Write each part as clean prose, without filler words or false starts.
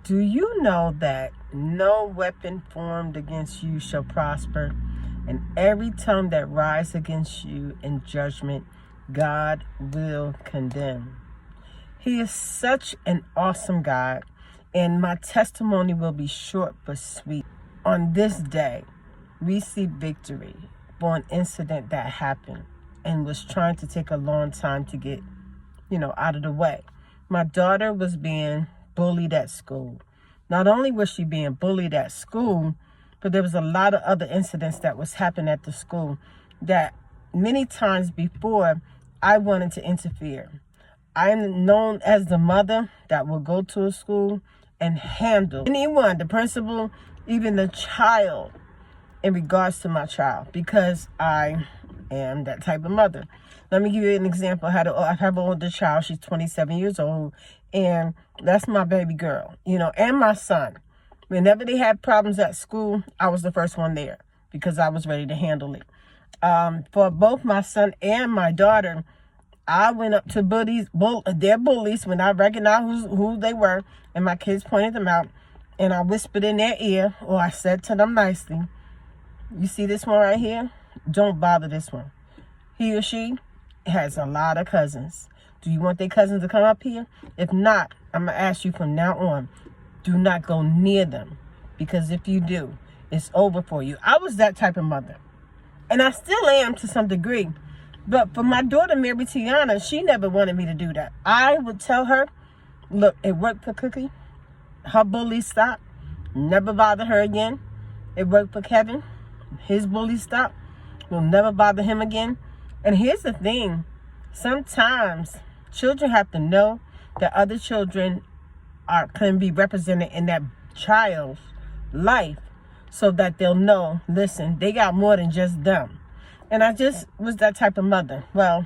Do you know that no weapon formed against you shall prosper, and every tongue that rises against you in judgment, God will condemn? He is such an awesome God, and my testimony will be short but sweet. On this day, we see victory for an incident that happened and was trying to take a long time to get, out of the way. My daughter was being bullied at school. Not only was she being bullied at school, but there was a lot of other incidents that was happening at the school that many times before I wanted to interfere. I am known as the mother that will go to a school and handle anyone, the principal, even the child, in regards to my child, because I am that type of mother. Let me give you an example. I have an older child. She's 27 years old, and that's my baby girl, and my son. Whenever they had problems at school, I was the first one there because I was ready to handle it. For both my son and my daughter, I went up to their bullies when I recognized who they were, and my kids pointed them out, and I whispered in their ear, or I said to them nicely, "You see this one right here? Don't bother this one. He or she has a lot of cousins. Do you want their cousins to come up here? If not, I'm going to ask you from now on, do not go near them, because if you do, it's over for you." I was that type of mother, and I still am to some degree. But for my daughter, Mary Tiana, she never wanted me to do that. I would tell her, look, it worked for Cookie. Her bullies stopped. Never bother her again. It worked for Kevin. His bullies stopped. We'll never bother him again. And here's the thing. Sometimes children have to know that other children can be represented in that child's life, so that they'll know, listen, they got more than just them. And I just was that type of mother. Well,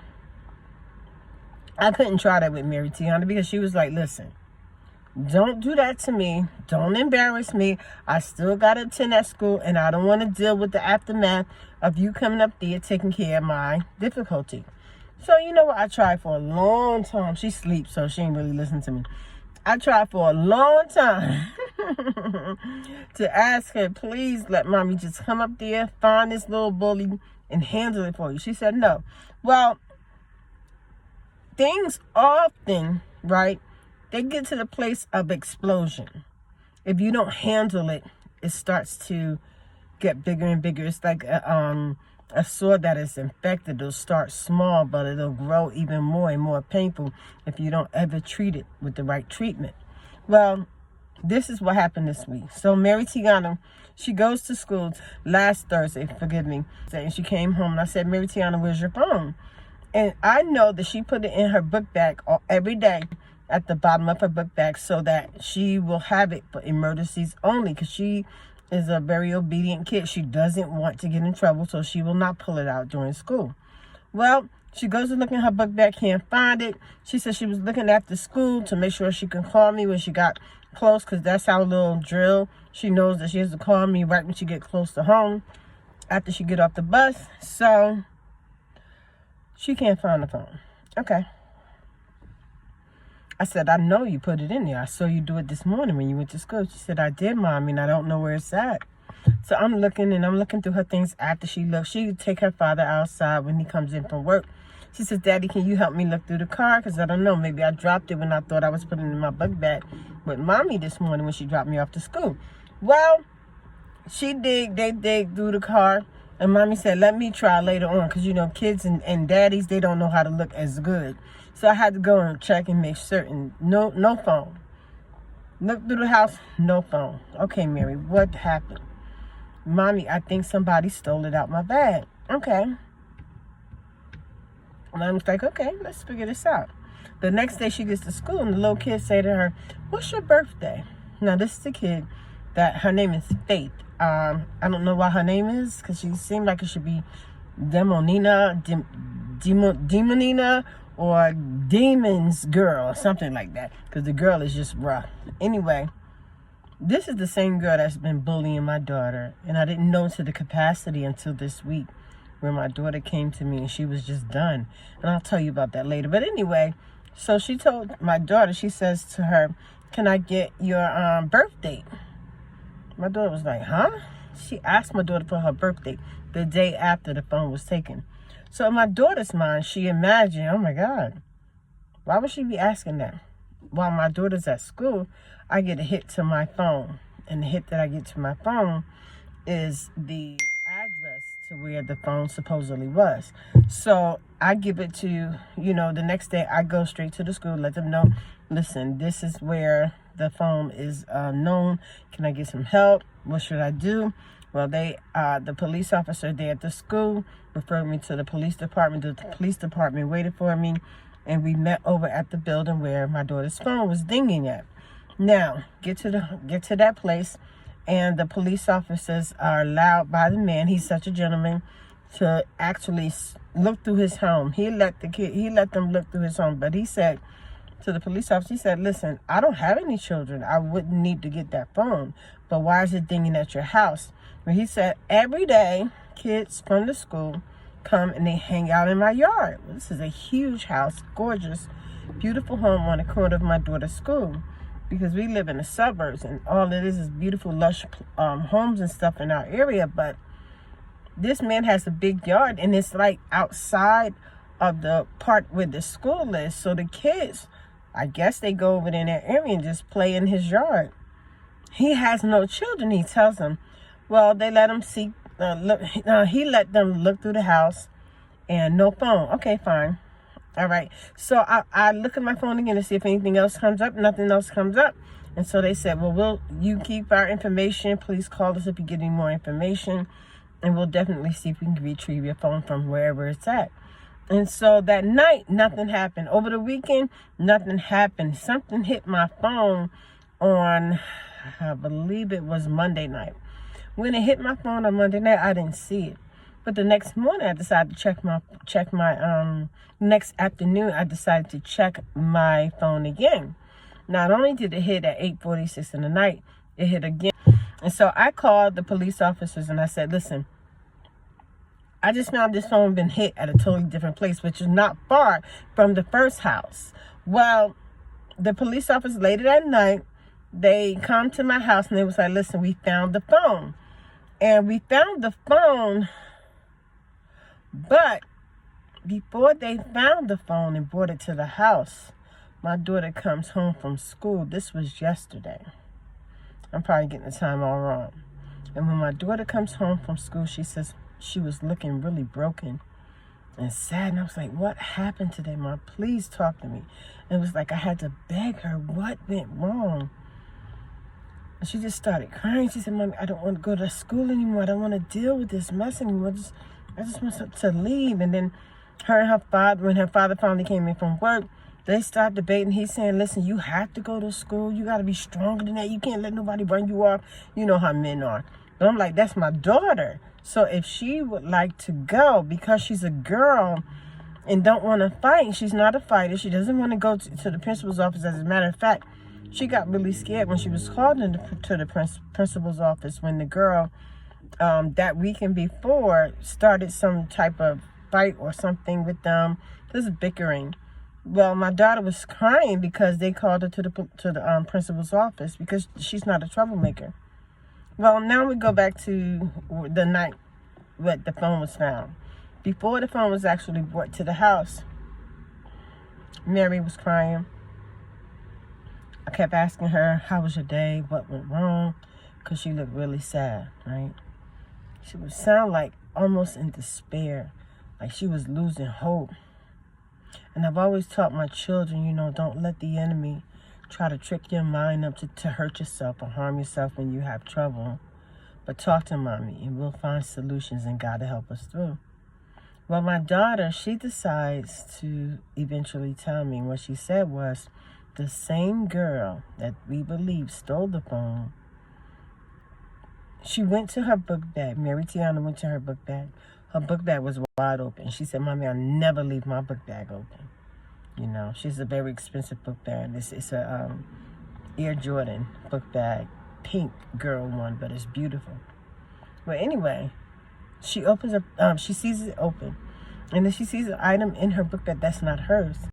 I couldn't try that with Mary Tiana, because she was like, listen, don't do that to me. Don't embarrass me. I still got to attend that school, and I don't want to deal with the aftermath of you coming up there taking care of my difficulty. So, you know what? I tried for a long time. She sleeps, so she ain't really listening to me. I tried for a long time to ask her, please let mommy just come up there, find this little bully, and handle it for you. She said no. Well, things often, right, they get to the place of explosion. If you don't handle it, it starts to get bigger and bigger. It's like a sore that is infected. It'll start small, but it'll grow even more and more painful if you don't ever treat it with the right treatment. Well, this is what happened this week. So Mary Tiana, she goes to school last Thursday, and she came home, and I said, Mary Tiana, where's your phone? And I know that she put it in her book bag every day at the bottom of her book bag, so that she will have it for emergencies only, because she is a very obedient kid. She doesn't want to get in trouble, so she will not pull it out during school. Well, she goes to look in her book bag, can't find it. She said she was looking after school to make sure she can call me when she got close, because that's our little drill. She knows that she has to call me right when she get close to home, after she get off the bus. So she can't find the phone. Okay. I said, I know you put it in there. I saw you do it this morning when you went to school. She said, I did, Mommy, and I don't know where it's at. So I'm looking through her things after she left. She would take her father outside when he comes in from work. She says, Daddy, can you help me look through the car? Because I don't know, maybe I dropped it when I thought I was putting it in my book bag with Mommy this morning when she dropped me off to school. Well, they dig through the car. And Mommy said, let me try later on. Because, kids and daddies, they don't know how to look as good. So I had to go and check and make certain. No phone. Look through the house, no phone. Okay, Mary, what happened? Mommy, I think somebody stole it out my bag. Okay. And I was like, okay, let's figure this out. The next day she gets to school, and the little kid say to her, what's your birthday? Now, this is the kid that her name is Faith. I don't know what her name is, because she seemed like it should be Demonina, or Demon's Girl, or something like that, because the girl is just rough. Anyway, this is the same girl that's been bullying my daughter, and I didn't know to the capacity until this week, where my daughter came to me and she was just done. And I'll tell you about that later. But anyway, so she told my daughter, she says to her, can I get your birth date? My daughter was like, huh? She asked my daughter for her birthday the day after the phone was taken. So in my daughter's mind, she imagined, oh my God, why would she be asking that? While my daughter's at school, I get a hit to my phone. And the hit that I get to my phone is the address to where the phone supposedly was. So I give it to, the next day I go straight to the school, let them know, listen, this is where the phone is known. Can I get some help? What should I do? Well, the police officer there at the school referred me to the police department. The police department waited for me, and we met over at the building where my daughter's phone was dinging at. Now, get to that place, and the police officers are allowed by the man, he's such a gentleman, to actually look through his home. He let them look through his home, but he said to the police officer, he said, listen, I don't have any children. I wouldn't need to get that phone, but why is it dinging at your house? Well, he said, every day, kids from the school come and they hang out in my yard. Well, this is a huge house, gorgeous, beautiful home on the corner of my daughter's school, because we live in the suburbs and all it is beautiful, lush homes and stuff in our area. But this man has a big yard, and it's like outside of the part where the school is. So the kids, I guess they go over there in that area and just play in his yard. He has no children, he tells them. Well, they let him see, he let them look through the house and no phone. Okay, fine. All right. So I look at my phone again to see if anything else comes up. Nothing else comes up. And so they said, well, you keep our information. Please call us if you get any more information. And we'll definitely see if we can retrieve your phone from wherever it's at. And so that night, nothing happened. Over the weekend, nothing happened. Something hit my phone on, I believe it was Monday night. When it hit my phone on Monday night, I didn't see it. But the next morning, I decided to check my next afternoon, I decided to check my phone again. Not only did it hit at 8:46 in the night, it hit again. And so I called the police officers and I said, listen, I just found this phone been hit at a totally different place, which is not far from the first house. Well, the police officers later that night, they come to my house and they was like, listen, we found the phone. And we found the phone, but before they found the phone and brought it to the house, my daughter comes home from school. This was yesterday. I'm probably getting the time all wrong. And when my daughter comes home from school, she says she was looking really broken and sad. And I was like, what happened today, Mom? Please talk to me. And it was like I had to beg her, what went wrong? And she just started crying. She said, Mommy, I don't want to go to school anymore. I don't want to deal with this mess anymore. I just want to leave. And then her and her father, when her father finally came in from work, they started debating. He's saying, listen, you have to go to school. You got to be stronger than that. You can't let nobody run you off. You know how men are. But I'm like, that's my daughter. So if she would like to go, because she's a girl and don't want to fight, she's not a fighter. She doesn't want to go to the principal's office. As a matter of fact, she got really scared when she was called to the principal's office when the girl that weekend before started some type of fight or something with them. This is bickering. Well, my daughter was crying because they called her to the principal's office because she's not a troublemaker. Well, now we go back to the night that the phone was found. Before the phone was actually brought to the house, Mary was crying. I kept asking her, how was your day? What went wrong? Because she looked really sad, right? She would sound like almost in despair, like she was losing hope. And I've always taught my children, don't let the enemy try to trick your mind up to hurt yourself or harm yourself when you have trouble. But talk to Mommy and we'll find solutions and God will help us through. Well, my daughter, she decides to eventually tell me. What she said was, the same girl that we believe stole the phone, she went to her book bag. Mary Tiana went to her book bag. Her book bag was wide open. She said, Mommy, I'll never leave my book bag open. She's a very expensive book bag. It's a Air Jordan book bag, pink girl one, but it's beautiful. Well, anyway, she opens up, she sees it open. And then she sees an item in her book bag that's not hers.